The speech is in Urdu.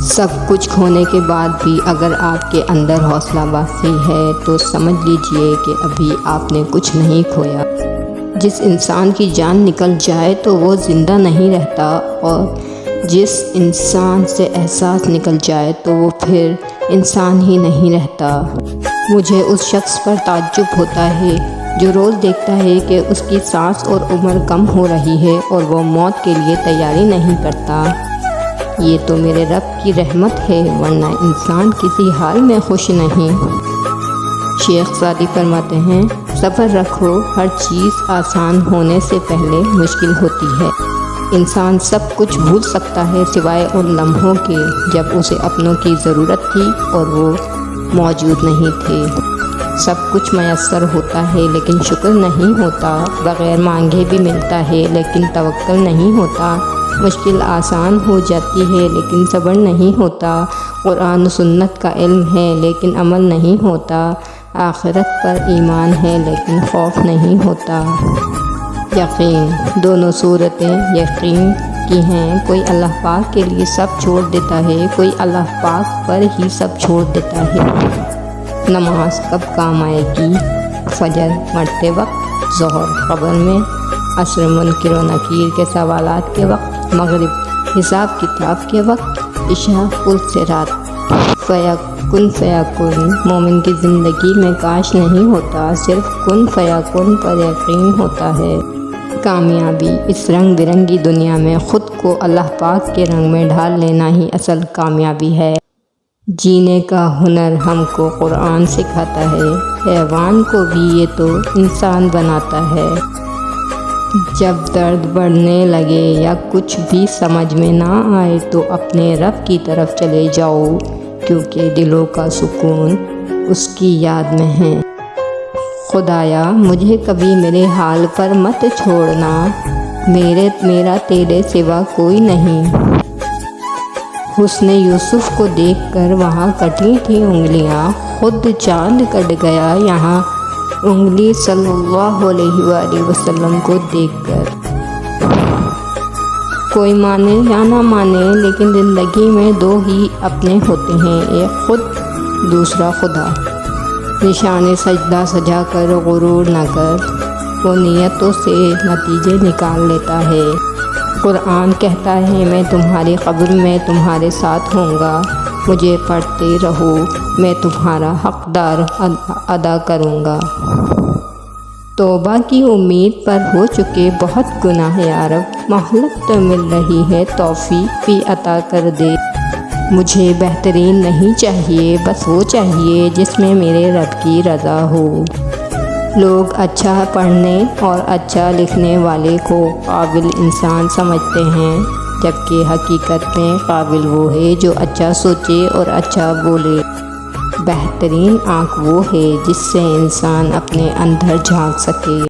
سب کچھ کھونے کے بعد بھی اگر آپ کے اندر حوصلہ باقی ہے تو سمجھ لیجئے کہ ابھی آپ نے کچھ نہیں کھویا۔ جس انسان کی جان نکل جائے تو وہ زندہ نہیں رہتا، اور جس انسان سے احساس نکل جائے تو وہ پھر انسان ہی نہیں رہتا۔ مجھے اس شخص پر تعجب ہوتا ہے جو روز دیکھتا ہے کہ اس کی سانس اور عمر کم ہو رہی ہے اور وہ موت کے لیے تیاری نہیں کرتا۔ یہ تو میرے رب کی رحمت ہے، ورنہ انسان کسی حال میں خوش نہیں۔ شیخ سعدی فرماتے ہیں، صبر رکھو، ہر چیز آسان ہونے سے پہلے مشکل ہوتی ہے۔ انسان سب کچھ بھول سکتا ہے سوائے ان لمحوں کے جب اسے اپنوں کی ضرورت تھی اور وہ موجود نہیں تھے۔ سب کچھ میسر ہوتا ہے لیکن شکر نہیں ہوتا، بغیر مانگے بھی ملتا ہے لیکن توکل نہیں ہوتا، مشکل آسان ہو جاتی ہے لیکن صبر نہیں ہوتا، قرآن و سنت کا علم ہے لیکن عمل نہیں ہوتا، آخرت پر ایمان ہے لیکن خوف نہیں ہوتا۔ یقین، دونوں صورتیں یقین کی ہیں۔ کوئی اللہ پاک کے لیے سب چھوڑ دیتا ہے، کوئی اللہ پاک پر ہی سب چھوڑ دیتا ہے۔ نماز کب کام آئے گی؟ فجر مرتے وقت، ظہر قبر میں، عصر منکر و نکیر کے سوالات کے وقت، مغرب حساب کتاب کے وقت، عشاء کل سے رات۔ فیکن فیکن مومن کی زندگی میں کاش نہیں ہوتا، صرف کن فیکن پر یقین ہوتا ہے۔ کامیابی، اس رنگ برنگی دنیا میں خود کو اللہ پاک کے رنگ میں ڈھال لینا ہی اصل کامیابی ہے۔ جینے کا ہنر ہم کو قرآن سکھاتا ہے، حیوان کو بھی یہ تو انسان بناتا ہے۔ جب درد بڑھنے لگے یا کچھ بھی سمجھ میں نہ آئے تو اپنے رب کی طرف چلے جاؤ، کیونکہ دلوں کا سکون اس کی یاد میں ہے۔ خدایا مجھے کبھی میرے حال پر مت چھوڑنا، میرا تیرے سوا کوئی نہیں۔ حسن یوسف کو دیکھ کر وہاں کٹی تھی انگلیاں، خود چاند کٹ گیا یہاں انگلی صلی اللہ علیہ وآلہ وسلم کو دیکھ کر۔ کوئی مانے یا نہ مانے لیکن زندگی میں دو ہی اپنے ہوتے ہیں، ایک خود، دوسرا خدا۔ نشان سجدہ سجا کر غرور نہ کر، وہ نیتوں سے نتیجے نکال لیتا ہے۔ قرآن کہتا ہے میں تمہاری قبر میں تمہارے ساتھ ہوں گا، مجھے پڑھتے رہو، میں تمہارا حقدار ادا کروں گا۔ توبہ کی امید پر ہو چکے بہت گناہ یا رب، مہلت تو مل رہی ہے، توفیق بھی عطا کر دے۔ مجھے بہترین نہیں چاہیے، بس وہ چاہیے جس میں میرے رب کی رضا ہو۔ لوگ اچھا پڑھنے اور اچھا لکھنے والے کو قابل انسان سمجھتے ہیں، جبکہ حقیقت میں قابل وہ ہے جو اچھا سوچے اور اچھا بولے۔ بہترین آنکھ وہ ہے جس سے انسان اپنے اندر جھانک سکے۔